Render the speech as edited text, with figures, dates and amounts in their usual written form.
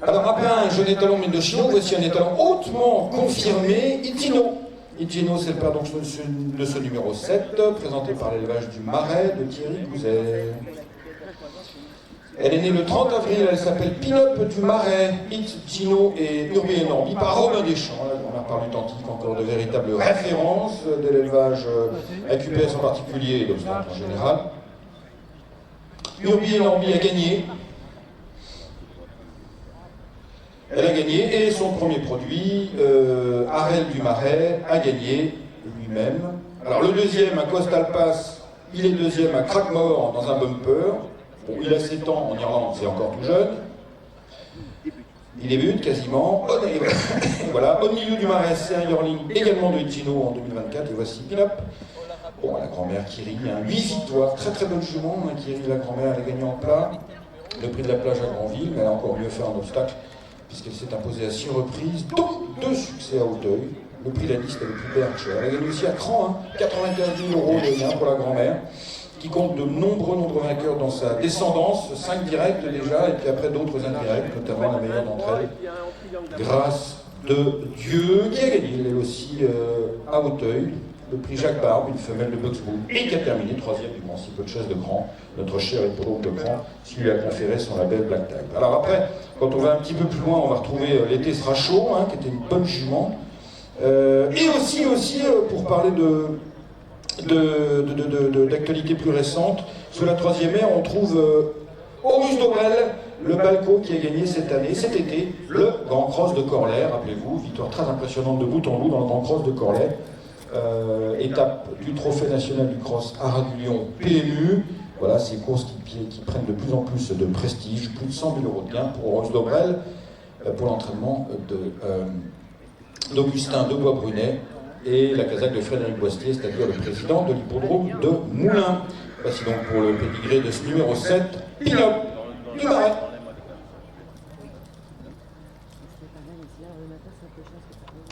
Alors après un jeune étalon Mendocino, voici un étalon hautement confirmé, Itino. Itino, c'est le père donc, de ce numéro 7, présenté par l'élevage du Marais de Thierry Gouzet. Elle est née le 30 avril, elle s'appelle Pinope du Marais, Itino et Urbi et Norbi, par Romain Deschamps. Là, on a parlé d'antique, encore de véritables références de l'élevage AQPS en particulier et d'obstacles en général. Urbi et Norbi a gagné. Elle a gagné, et son premier produit, Arel du Marais, a gagné lui-même. Alors le deuxième, à Costal Pass, il est deuxième à Crackmore dans un bumper. Bon, il a 7 ans en Irlande, c'est encore tout jeune. Il débute quasiment. Voilà, au milieu du Marais, c'est un yearling également de Itino en 2024, et voici Pinope. Bon, la grand-mère Kiri, 8 victoires, très très bonne jument, Kiri, la grand-mère, elle a gagné en plat. Le prix de la plage à Granville, mais elle a encore mieux fait en obstacle, puisqu'elle s'est imposée à 6 reprises, dont 2 succès à Hauteuil. Le prix de la liste est le plus perche. Elle a gagné aussi à Cran, 95 000 € de gain pour la grand-mère, qui compte de nombreux vainqueurs dans sa descendance, 5 directs déjà, et puis après d'autres indirects, notamment la meilleure d'entre elles, Grâce de Dieu, qui a gagné, elle aussi, à Hauteuil, le prix Jacques Barbe, une femelle de Buxbourg, et qui a terminé 3e du Grand Cycle de chasse de Cran, notre cher hippodrome de Cran, qui lui a conféré son label Black Tag. Alors après, quand on va un petit peu plus loin, on va retrouver L'été sera chaud, qui était une bonne jument, et aussi, pour parler d'actualité plus récente, sous la 3e ère, on trouve Auguste Dobrel, le Balco qui a gagné cet été, le Grand Cross de Corlay, rappelez-vous, victoire très impressionnante de bout en bout dans le Grand Cross de Corlay, étape du Trophée national du Cross Haras du Lion PMU. Voilà, ces courses qui prennent de plus en plus de prestige, plus de 100 000 € de gain pour Auguste Dobrel, pour l'entraînement d'Augustin de Bois-Brunet et la casaque de Frédéric Boistier, c'est-à-dire le président de l'hippodrome de Moulins. Voici donc pour le pédigré de ce numéro 7, Pinope du Marais.